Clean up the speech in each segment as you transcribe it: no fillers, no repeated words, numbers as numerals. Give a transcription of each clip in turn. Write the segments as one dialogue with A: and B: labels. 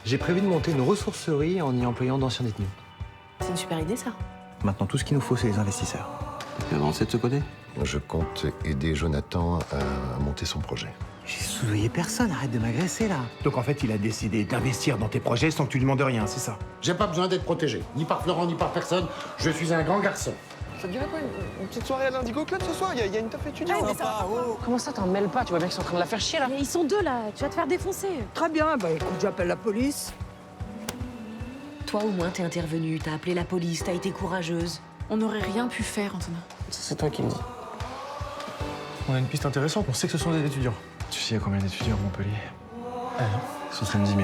A: J'ai prévu de monter une ressourcerie en y employant d'anciens détenus.
B: C'est une super idée, ça.
A: Maintenant, tout ce qu'il nous faut, c'est les investisseurs.
C: Et avancé de ce côté?
D: Je compte aider Jonathan à monter son projet.
A: J'ai souillé personne, arrête de m'agresser là.
E: Donc en fait, il a décidé d'investir dans tes projets sans que tu lui demandes rien, c'est ça?
D: J'ai pas besoin d'être protégé, ni par Florent, ni par personne. Je suis un grand garçon.
F: Ça te dirait quoi, une petite soirée à l'Indigo Club ce soir? Il y a une teuf étudiante.
G: Comment ça, t'en mêles pas? Tu vois bien qu'ils sont en train de la faire chier, là.
B: Mais ils sont deux, là. Tu vas te faire défoncer.
H: Très bien, bah écoute, j'appelle la police.
B: Toi, au moins, t'es intervenue. T'as appelé la police. T'as été courageuse. On n'aurait rien pu faire, Antonin.
G: C'est toi qui me dis.
C: On a une piste intéressante, on sait que ce sont des étudiants. Tu sais, il y a combien d'étudiants à Montpellier? Ce serait 10 000.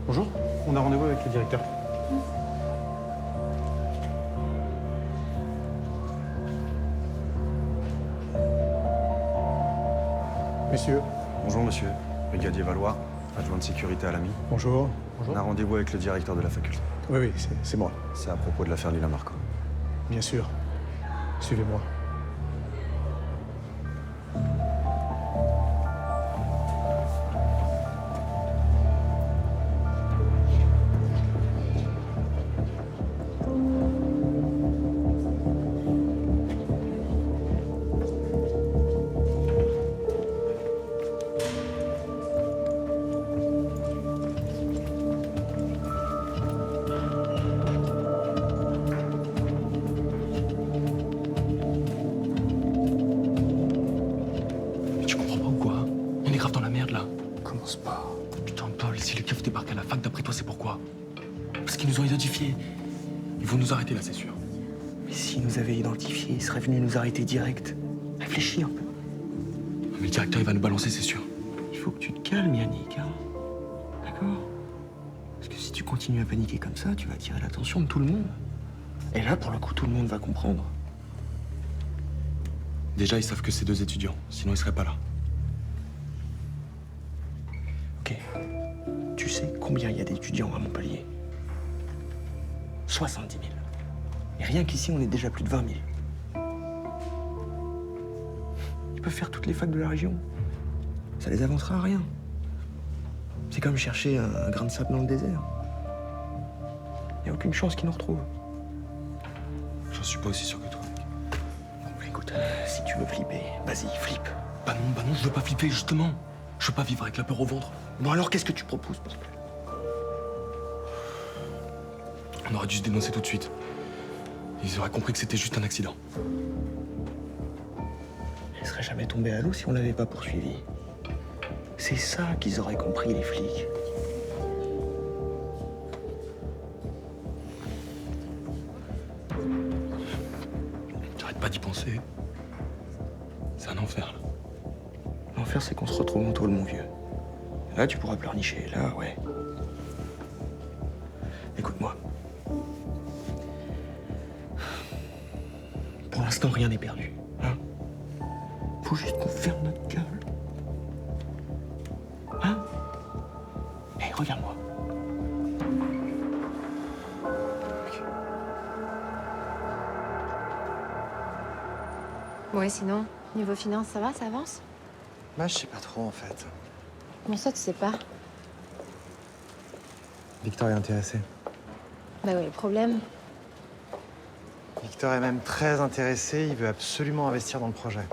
F: Bonjour, on a rendez-vous avec le directeur. Messieurs.
C: Bonjour monsieur, brigadier Valois, adjoint de sécurité à l'AMI.
F: Bonjour.
C: On a rendez-vous avec le directeur de la faculté.
F: Oui, c'est moi.
C: C'est à propos de l'affaire Lila Marco.
F: Bien sûr. Suivez-moi.
I: Tu comprends pas ou quoi? On est grave dans la merde là.
F: Commence pas.
I: Putain, Paul, si les keufs débarquent à la fac, d'après toi, c'est pourquoi? Parce qu'ils nous ont identifiés. Ils vont nous arrêter là, c'est sûr.
G: Mais s'ils nous avaient identifiés, ils seraient venus nous arrêter direct. Réfléchis un peu.
I: Mais le directeur, il va nous balancer, c'est sûr.
G: Il faut que tu te calmes, Yannick, hein. D'accord? Parce que si tu continues à paniquer comme ça, tu vas attirer l'attention de tout le monde. Et là, pour le coup, tout le monde va comprendre.
I: Déjà, ils savent que c'est deux étudiants, sinon ils seraient pas là.
G: Ok. Tu sais combien il y a d'étudiants à Montpellier? 70 000. Et rien qu'ici, on est déjà plus de 20 000. Ils peuvent faire toutes les facs de la région. Ça les avancera à rien. C'est comme chercher un grain de sable dans le désert. Il n'y a aucune chance qu'ils nous retrouvent.
I: J'en suis pas aussi sûr que toi.
G: Bon, écoute, si tu veux flipper, vas-y, flippe.
I: Bah non, je veux pas flipper, justement. Je veux pas vivre avec la peur au ventre.
G: Bon alors, qu'est-ce que tu proposes pour te plaît?
I: On aurait dû se dénoncer tout de suite. Ils auraient compris que c'était juste un accident.
G: Elle serait jamais tombée à l'eau si on l'avait pas poursuivi. C'est ça qu'ils auraient compris, les flics.
I: T'arrêtes pas d'y penser. C'est un enfer, là.
G: L'enfer, c'est qu'on se retrouve en tôle, mon vieux. Là, tu pourras pleurnicher. Là, ouais. Écoute-moi. Pour l'instant, rien n'est perdu. Hein? Faut juste qu'on ferme notre gueule. Hein? Hé, regarde-moi.
J: Ouais, sinon, niveau finance, ça va, ça avance?
A: Bah, je sais pas trop en fait.
J: Comment ça, tu sais pas?
A: Victor est intéressé.
J: Bah ouais, le problème.
A: Victor est même très intéressé, il veut absolument investir dans le projet.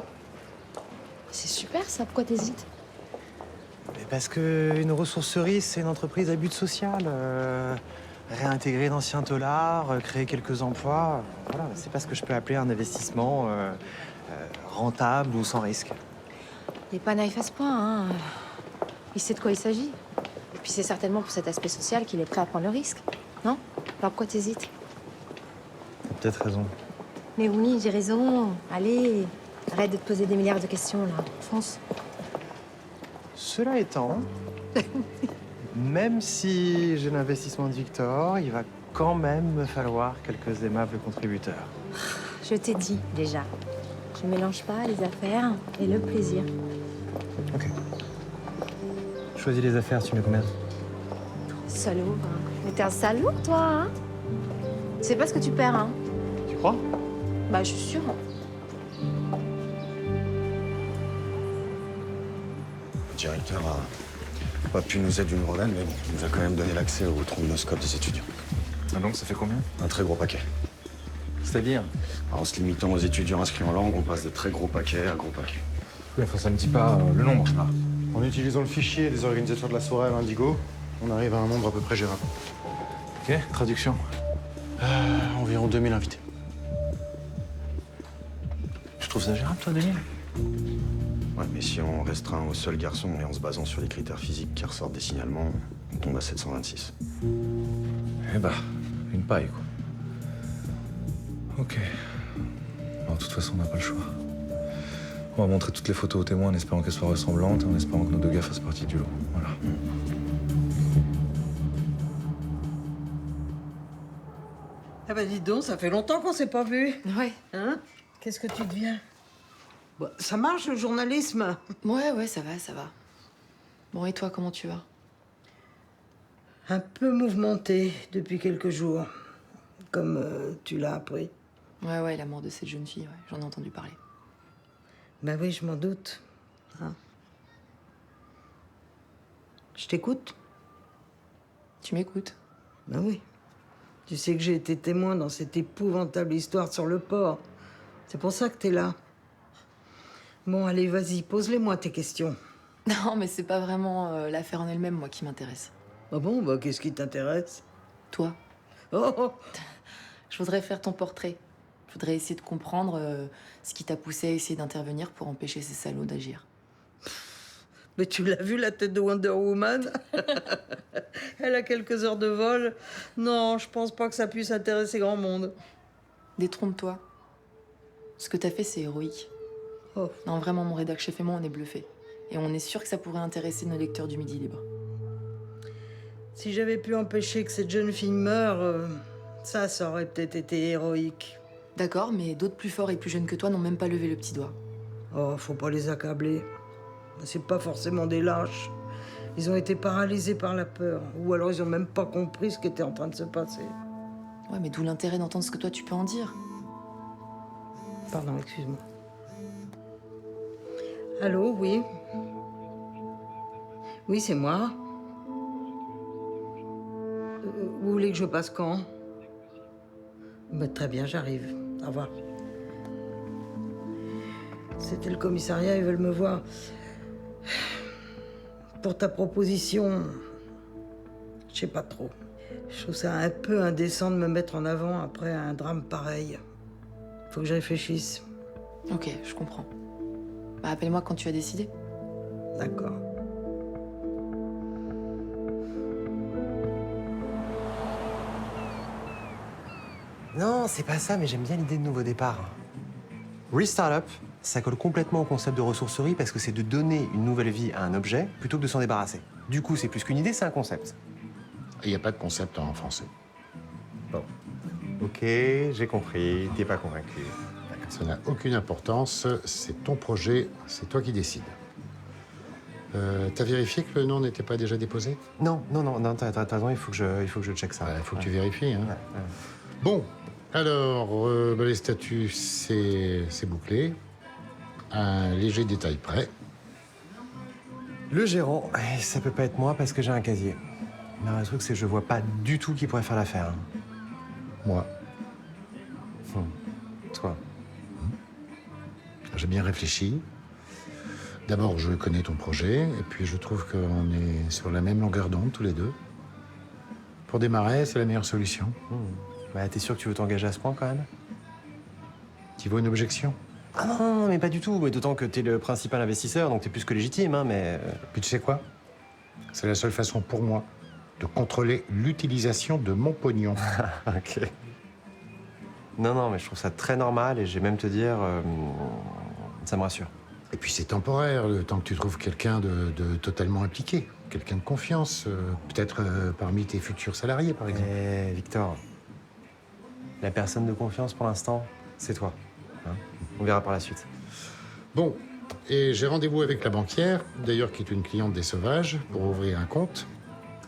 J: C'est super ça, pourquoi t'hésites?
A: Mais parce qu'une ressourcerie, c'est une entreprise à but social. Réintégrer d'anciens taulards, créer quelques emplois. Voilà, c'est pas ce que je peux appeler un investissement rentable ou sans risque.
J: Il est pas naïf à ce point, hein. Il sait de quoi il s'agit. Puis c'est certainement pour cet aspect social qu'il est prêt à prendre le risque. Non? Alors pourquoi t'hésites?
A: T'as peut-être raison.
J: Mais oui, j'ai raison. Allez, arrête de te poser des milliards de questions, là. Fonce.
A: Cela étant, même si j'ai l'investissement de Victor, il va quand même me falloir quelques aimables contributeurs.
J: Je t'ai dit, déjà. Je mélange pas les affaires et le plaisir.
A: Ok. Choisis les affaires, tu mets combien?
J: Salaud, hein. Mais t'es un salaud, toi, hein? Tu sais pas ce que tu perds, hein?
A: Tu crois?
J: Bah, je suis sûre.
K: Le directeur a pas pu nous aider d'une relève, mais bon, il nous a quand même donné l'accès au trombonoscope des étudiants.
C: Ah donc, ça fait combien?
K: Un très gros paquet.
C: C'est-à-dire?
K: Alors, en se limitant aux étudiants inscrits en langue, on passe de très gros paquets à gros paquets.
C: Oui, enfin, ça ne dit pas le nombre, là.
D: En utilisant le fichier des organisateurs de la soirée à l'Indigo, on arrive à un nombre à peu près gérable.
C: Ok, traduction.
D: Environ 2000 invités.
C: Tu trouves ça gérable, toi, 2000?
K: Ouais, mais si on restreint aux seuls garçons et en se basant sur les critères physiques qui ressortent des signalements, on tombe à 726.
C: Eh bah, une paille, quoi. Ok. Bon, de toute façon, on n'a pas le choix. On va montrer toutes les photos aux témoins en espérant qu'elles soient ressemblantes et en espérant que nos deux gars fassent partie du lot. Voilà.
H: Ah bah dis donc, ça fait longtemps qu'on s'est pas vus.
B: Ouais.
H: Hein? Qu'est-ce que tu deviens? Bah, ça marche, le journalisme.
B: Ouais, ça va, ça va. Bon, et toi, comment tu vas?
H: Un peu mouvementé depuis quelques jours. Comme tu l'as appris.
B: Ouais, la mort de cette jeune fille, ouais, j'en ai entendu parler.
H: Bah oui, je m'en doute. Hein? Je t'écoute?
B: Tu m'écoutes?
H: Bah oui. Tu sais que j'ai été témoin dans cette épouvantable histoire sur le port. C'est pour ça que t'es là. Bon, allez, vas-y, pose-les-moi tes questions.
B: Non, mais c'est pas vraiment l'affaire en elle-même, moi, qui m'intéresse.
H: Ah bon, bah qu'est-ce qui t'intéresse?
B: Toi,
H: Oh,
B: je voudrais faire ton portrait. Je voudrais essayer de comprendre ce qui t'a poussé à essayer d'intervenir pour empêcher ces salauds d'agir.
H: mais tu l'as vu, la tête de Wonder Woman? Elle a quelques heures de vol. Non, je pense pas que ça puisse intéresser grand monde.
B: Détrompe-toi. Ce que t'as fait, c'est héroïque.
H: Oh.
B: Non, vraiment, mon rédac chef et moi, on est bluffés. Et on est sûr que ça pourrait intéresser nos lecteurs du Midi Libre.
H: Si j'avais pu empêcher que cette jeune fille meure, ça aurait peut-être été héroïque.
B: D'accord, mais d'autres plus forts et plus jeunes que toi n'ont même pas levé le petit doigt.
H: Oh, faut pas les accabler. C'est pas forcément des lâches. Ils ont été paralysés par la peur. Ou alors ils ont même pas compris ce qui était en train de se passer.
B: Ouais, mais d'où l'intérêt d'entendre ce que toi tu peux en dire.
H: Pardon, excuse-moi. Allô, oui? Oui, c'est moi. Vous voulez que je passe quand? Bah, très bien, j'arrive. Au revoir. C'était le commissariat, ils veulent me voir. Pour ta proposition, je sais pas trop. Je trouve ça un peu indécent de me mettre en avant après un drame pareil. Faut que je réfléchisse.
B: Ok, je comprends. Bah, appelle-moi quand tu as décidé.
H: D'accord.
A: Non, c'est pas ça, mais j'aime bien l'idée de nouveau départ. Restartup, ça colle complètement au concept de ressourcerie parce que c'est de donner une nouvelle vie à un objet plutôt que de s'en débarrasser. Du coup, c'est plus qu'une idée, c'est un concept.
D: Il n'y a pas de concept en français.
A: Bon. Ok, j'ai compris. T'es pas convaincu.
D: Ça n'a aucune importance, c'est ton projet, c'est toi qui décides. T'as vérifié que le nom n'était pas déjà déposé?
A: Non, t'as raison, il faut que je check ça.
D: Il faut que tu vérifies. Hein.
A: Ouais.
D: Bon, alors, les statuts, c'est bouclé. Un léger détail près.
A: Le gérant, ça peut pas être moi parce que j'ai un casier. Mais le truc, c'est que je vois pas du tout qui pourrait faire l'affaire.
D: Moi.
A: Toi.
D: J'ai bien réfléchi. D'abord, je connais ton projet, et puis je trouve qu'on est sur la même longueur d'onde, tous les deux. Pour démarrer, c'est la meilleure solution.
A: Bah, t'es sûr que tu veux t'engager à ce point, quand même?
D: Tu vois une objection?
A: Ah non, mais pas du tout. Mais d'autant que t'es le principal investisseur, donc t'es plus que légitime, hein, mais...
D: Puis tu sais quoi? C'est la seule façon pour moi de contrôler l'utilisation de mon pognon.
L: Ok. Non, mais je trouve ça très normal et je vais même te dire, ça me rassure.
D: Et puis c'est temporaire, le temps que tu trouves quelqu'un de totalement impliqué, quelqu'un de confiance, peut-être parmi tes futurs salariés, par exemple.
L: Eh, Victor, la personne de confiance pour l'instant, c'est toi. Hein, on verra par la suite.
D: Bon, et j'ai rendez-vous avec la banquière, d'ailleurs qui est une cliente des Sauvages, pour ouvrir un compte.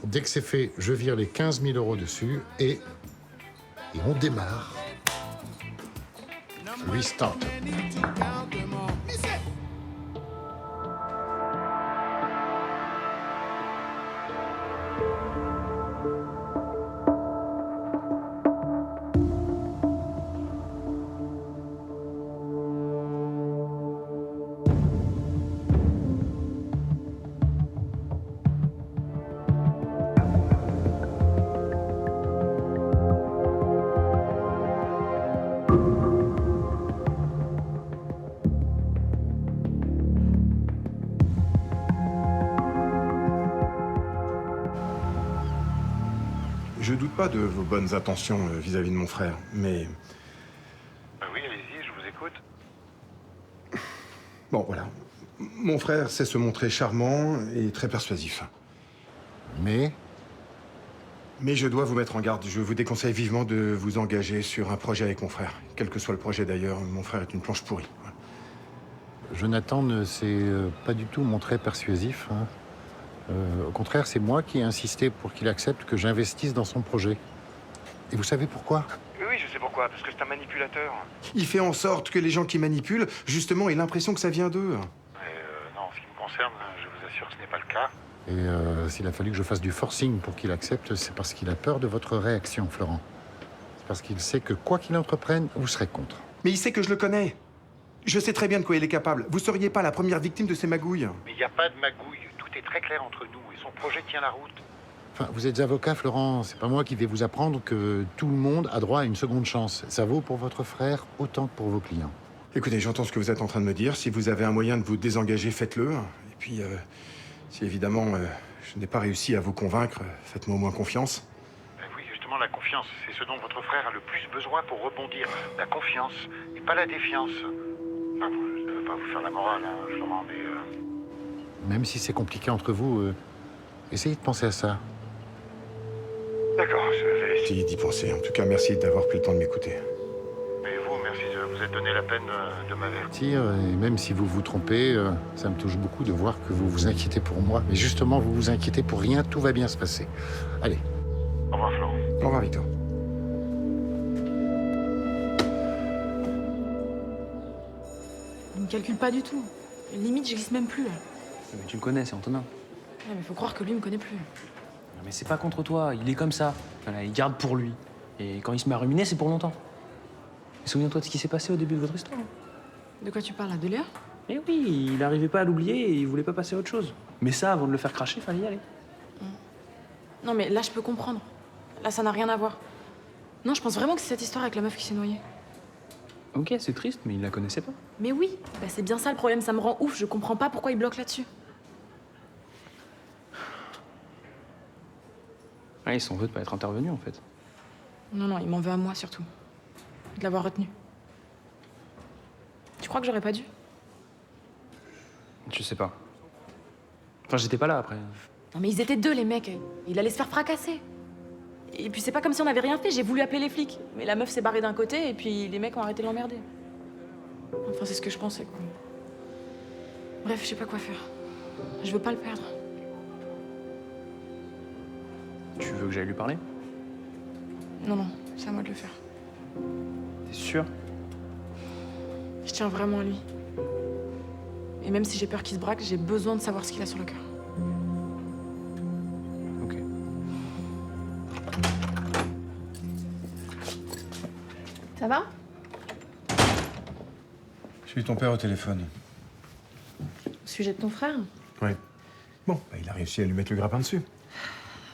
D: Dès que c'est fait, je vire les 15 000 € dessus et on démarre. Restart.
E: Je doute pas de vos bonnes intentions vis-à-vis de mon frère, mais...
M: Oui, allez-y, je vous écoute.
E: Bon, voilà. Mon frère sait se montrer charmant et très persuasif.
D: Mais
E: je dois vous mettre en garde. Je vous déconseille vivement de vous engager sur un projet avec mon frère. Quel que soit le projet d'ailleurs, mon frère est une planche pourrie. Voilà.
D: Jonathan ne s'est pas du tout montré persuasif, hein. Au contraire, c'est moi qui ai insisté pour qu'il accepte que j'investisse dans son projet. Et vous savez pourquoi?
M: Oui, je sais pourquoi, parce que c'est un manipulateur.
E: Il fait en sorte que les gens qui manipulent, justement, aient l'impression que ça vient d'eux.
M: Non, en ce qui me concerne, je vous assure que ce n'est pas le cas.
D: Et s'il a fallu que je fasse du forcing pour qu'il accepte, c'est parce qu'il a peur de votre réaction, Florent. C'est parce qu'il sait que quoi qu'il entreprenne, vous serez contre.
E: Mais il sait que je le connais. Je sais très bien de quoi il est capable. Vous seriez pas la première victime de ces magouilles.
M: Mais il n'y a pas de magouille. Tout est très clair entre nous et son projet tient la route.
D: Enfin, vous êtes avocat, Florent. C'est pas moi qui vais vous apprendre que tout le monde a droit à une seconde chance. Ça vaut pour votre frère autant que pour vos clients.
E: Écoutez, j'entends ce que vous êtes en train de me dire. Si vous avez un moyen de vous désengager, faites-le. Et puis, si évidemment je n'ai pas réussi à vous convaincre, faites-moi au moins confiance.
M: Oui, justement, la confiance, c'est ce dont votre frère a le plus besoin pour rebondir. La confiance, et pas la défiance. Enfin, je ne veux pas vous faire la morale, hein, Florent, mais...
D: Même si c'est compliqué entre vous, essayez de penser à ça.
E: D'accord, je vais essayer d'y penser. En tout cas, merci d'avoir pris le temps de m'écouter.
M: Mais vous, merci de vous être donné la peine de m'avertir.
D: Et même si vous vous trompez, ça me touche beaucoup de voir que vous vous inquiétez pour moi. Mais justement, vous vous inquiétez pour rien, tout va bien se passer. Allez.
M: Au revoir, Florent.
E: Au revoir, Victor.
N: Il me calcule pas du tout. Limite, je glisse même plus, là.
I: Mais tu le connais, c'est Antonin.
N: Ouais, mais faut croire que lui me connaît plus.
I: Mais c'est pas contre toi, il est comme ça. Voilà, il garde pour lui. Et quand il se met à ruminer, c'est pour longtemps. Et souviens-toi de ce qui s'est passé au début de votre histoire.
N: De quoi tu parles, là, de Léa?
I: Eh oui, il n'arrivait pas à l'oublier et il voulait pas passer à autre chose. Mais ça, avant de le faire cracher, fallait y aller.
N: Non, mais là, je peux comprendre. Là, ça n'a rien à voir. Non, je pense vraiment que c'est cette histoire avec la meuf qui s'est noyée.
I: Ok, c'est triste, mais il la connaissait pas.
N: Mais oui, bah, c'est bien ça le problème, ça me rend ouf. Je comprends pas pourquoi il bloque là-dessus.
I: Ouais, il s'en veut de pas être intervenu, en fait.
N: Non, il m'en veut à moi, surtout. De l'avoir retenu. Tu crois que j'aurais pas dû?
I: Je sais pas. Enfin, j'étais pas là, après.
N: Non, mais ils étaient deux, les mecs. Il allait se faire fracasser. Et puis c'est pas comme si on avait rien fait, j'ai voulu appeler les flics. Mais la meuf s'est barrée d'un côté et puis les mecs ont arrêté de l'emmerder. Enfin, c'est ce que je pensais, quoi. Bref, je sais pas quoi faire. Je veux pas le perdre.
I: Tu veux que j'aille lui parler?
N: Non, c'est à moi de le faire.
I: T'es sûr?
N: Je tiens vraiment à lui. Et même si j'ai peur qu'il se braque, j'ai besoin de savoir ce qu'il a sur le cœur.
I: Ok.
B: Ça va?
E: J'ai eu ton père au téléphone.
B: Au sujet de ton frère?
E: Ouais. Bon, il a réussi à lui mettre le grappin dessus.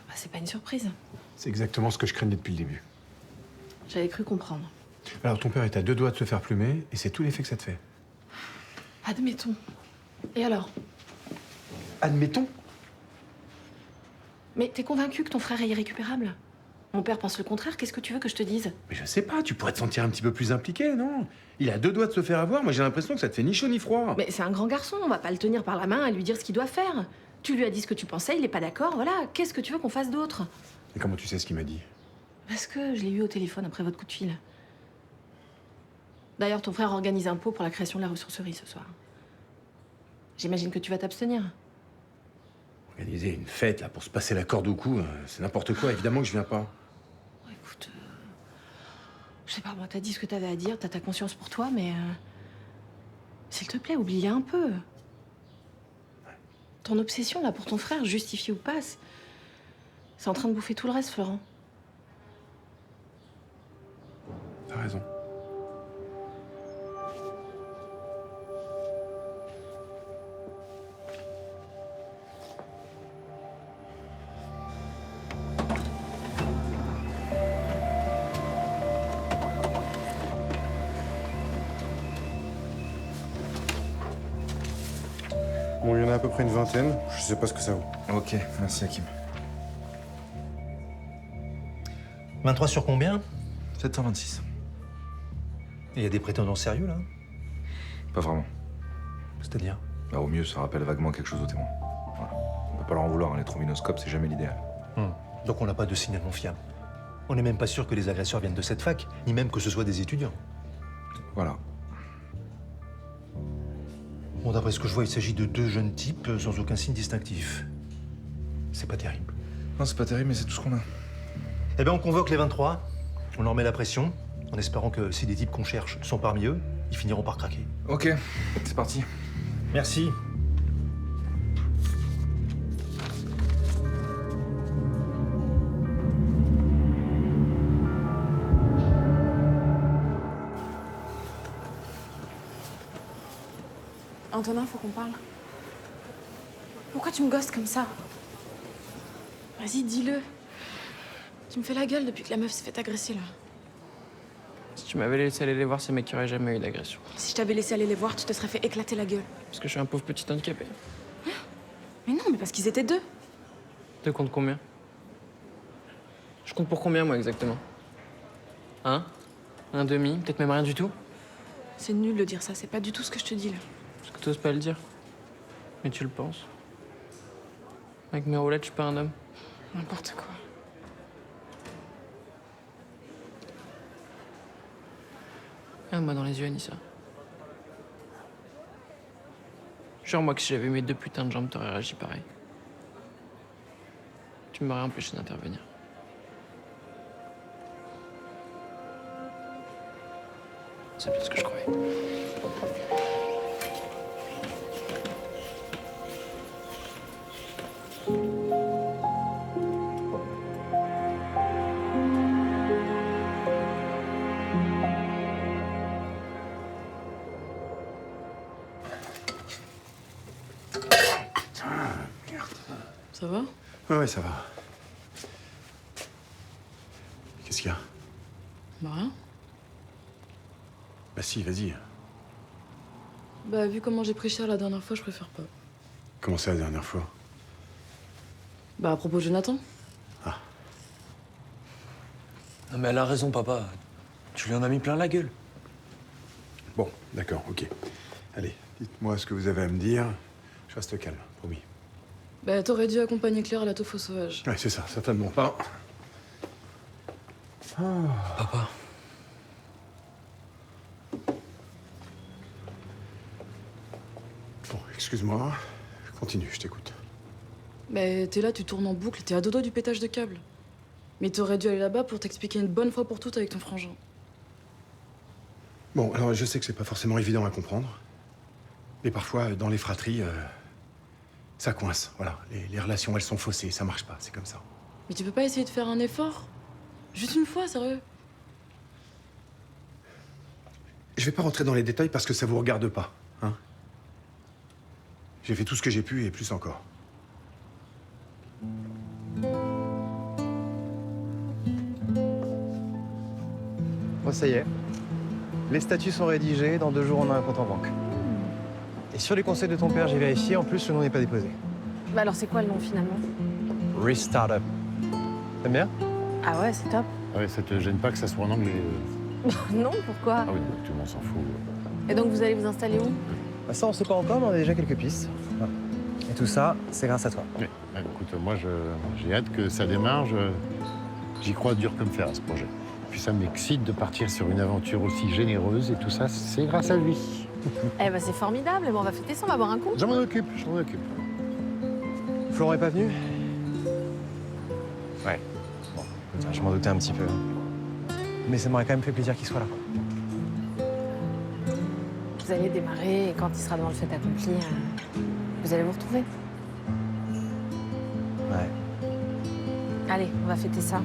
B: Bah, c'est pas une surprise.
E: C'est exactement ce que je craignais depuis le début.
B: J'avais cru comprendre.
E: Alors, ton père est à 2 doigts de se faire plumer, et c'est tout l'effet que ça te fait.
B: Admettons. Et alors?
E: Admettons.
N: Mais t'es convaincu que ton frère est irrécupérable? Mon père pense le contraire, qu'est-ce que tu veux que je te dise?
E: Mais je sais pas, tu pourrais te sentir un petit peu plus impliqué, non? Il a 2 doigts de se faire avoir, moi j'ai l'impression que ça te fait ni chaud ni froid.
N: Mais c'est un grand garçon, on va pas le tenir par la main et lui dire ce qu'il doit faire. Tu lui as dit ce que tu pensais, il est pas d'accord, voilà. Qu'est-ce que tu veux qu'on fasse d'autre?
E: Et comment tu sais ce qu'il m'a dit?
N: Parce que je l'ai eu au téléphone après votre coup de fil. D'ailleurs, ton frère organise un pot pour la création de la ressourcerie ce soir. J'imagine que tu vas t'abstenir.
E: Organiser une fête, là, pour se passer la corde au cou, c'est n'importe quoi, évidemment que je viens pas.
N: Écoute, je sais pas, moi, t'as dit ce que t'avais à dire, t'as ta conscience pour toi, mais... s'il te plaît, oublie-la un peu. Ton obsession, là, pour ton frère, justifiée ou pas, c'est en train de bouffer tout le reste, Florent.
E: T'as raison.
O: Bon, il y en a à peu près une vingtaine. Je sais pas ce que ça vaut.
C: Ok, merci Hakim.
P: 23 sur combien?
C: 726.
P: Il y a des prétendants sérieux, là?
C: Pas vraiment.
P: C'est-à-dire?
C: Bah, au mieux, ça rappelle vaguement quelque chose aux témoins. Voilà. On peut pas leur en vouloir, hein. Les trombinoscopes, c'est jamais l'idéal.
P: Donc on n'a pas de signalement fiable. On n'est même pas sûr que les agresseurs viennent de cette fac, ni même que ce soit des étudiants.
C: Voilà.
P: Bon, d'après ce que je vois, il s'agit de 2 jeunes types sans aucun signe distinctif. C'est pas terrible.
C: Non, c'est pas terrible, mais c'est tout ce qu'on a.
P: Eh bien, on convoque les 23, on leur met la pression, en espérant que si des types qu'on cherche sont parmi eux, ils finiront par craquer.
C: Ok, c'est parti.
P: Merci.
N: Antonin, faut qu'on parle. Pourquoi tu me gosses comme ça? Vas-y, dis-le. Tu me fais la gueule depuis que la meuf s'est fait agresser, là.
I: Si tu m'avais laissé aller les voir, ces mecs qui auraient jamais eu d'agression.
N: Si je t'avais laissé aller les voir, tu te serais fait éclater la gueule.
I: Parce que je suis un pauvre petit handicapé.
N: Mais non, mais parce qu'ils étaient 2.
I: Tu comptes combien? Je compte pour combien, moi, exactement? Hein? Un demi? Peut-être même rien du tout?
N: C'est nul de dire ça, c'est pas du tout ce que je te dis, là.
I: Parce que t'oses pas le dire. Mais tu le penses. Avec mes roulettes, je suis pas un homme.
N: N'importe quoi.
I: Regarde-moi dans les yeux, Anissa. Jure-moi que si j'avais mes 2 putains de jambes, t'aurais réagi pareil. Tu m'aurais empêché d'intervenir. C'est bien ce que je croyais.
N: Ça va?
E: Ouais, ça va. Qu'est-ce qu'il y a?
N: Bah rien.
E: Bah si, vas-y.
N: Bah vu comment j'ai pris cher la dernière fois, je préfère pas.
E: Comment ça la dernière fois?
N: Bah à propos de Jonathan.
G: Non mais elle a raison, papa. Tu lui en as mis plein la gueule.
E: Bon, d'accord, ok. Allez, dites-moi ce que vous avez à me dire. Je reste calme, promis.
N: Bah t'aurais dû accompagner Claire à la taupe au sauvage.
E: Ouais, c'est ça, certainement pas.
G: Papa.
E: Bon, excuse-moi. Continue, je t'écoute.
N: Bah t'es là, tu tournes en boucle, t'es à 2 doigts du pétage de câble. Mais t'aurais dû aller là-bas pour t'expliquer une bonne fois pour toutes avec ton frangin.
E: Bon, alors je sais que c'est pas forcément évident à comprendre. Mais parfois, dans les fratries, ça coince. Voilà, les relations, elles sont faussées, ça marche pas, c'est comme ça.
N: Mais tu peux pas essayer de faire un effort? Juste une fois, sérieux?
E: Je vais pas rentrer dans les détails parce que ça vous regarde pas, hein. J'ai fait tout ce que j'ai pu et plus encore.
A: Bon, ça y est. Les statuts sont rédigés, dans 2 jours on a un compte en banque. Et sur les conseils de ton père, j'ai vérifié, en plus le nom n'est pas déposé.
N: Bah alors c'est quoi le nom finalement?
L: Restartup. T'aimes bien?
J: Ah ouais, c'est top.
D: Ouais, ça te gêne pas que ça soit en anglais
J: Non, pourquoi?
D: Ah oui, tout le monde s'en fout.
J: Et donc vous allez vous installer où?
L: Bah ça, on sait pas encore, mais on a déjà quelques pistes. Ouais. Et tout ça, c'est grâce à toi.
D: Oui. Écoute, moi, j'ai hâte que ça démarre. J'y crois dur comme fer à ce projet. Puis ça m'excite de partir sur une aventure aussi généreuse et tout ça, c'est grâce à lui.
J: Eh ben c'est formidable. Bon, on va fêter ça, on va boire un coup.
D: Je m'en occupe, je m'en occupe.
L: Florent est pas venu? Ouais. Bon, écoute, je m'en doutais un petit peu. Mais ça m'aurait quand même fait plaisir qu'il soit là.
J: Vous allez démarrer et quand il sera devant le fait accompli, vous allez vous retrouver.
L: Ouais.
J: Allez, on va fêter ça.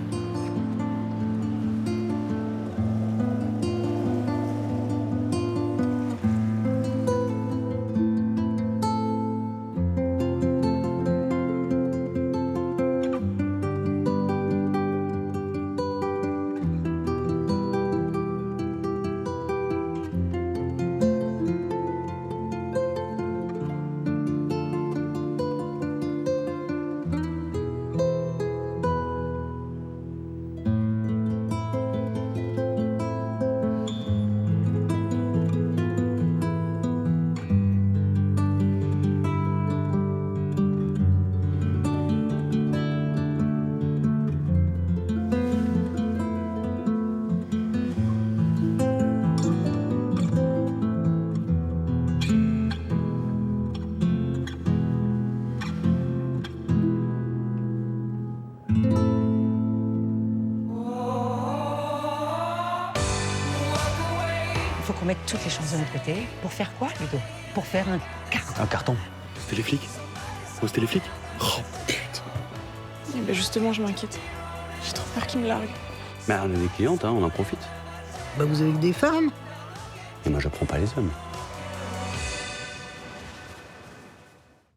Q: Il faut qu'on mette toutes les chances de notre côté. Pour faire quoi, Ludo? Pour faire un carton.
R: Un carton? C'était les flics? Oh, c'était les flics? Oh, putain.
N: Eh ben justement, je m'inquiète. J'ai trop peur qu'il me largue.
R: Mais on a des clientes, hein, on en profite.
H: Bah vous avez que des femmes.
R: Et moi, je prends pas les hommes.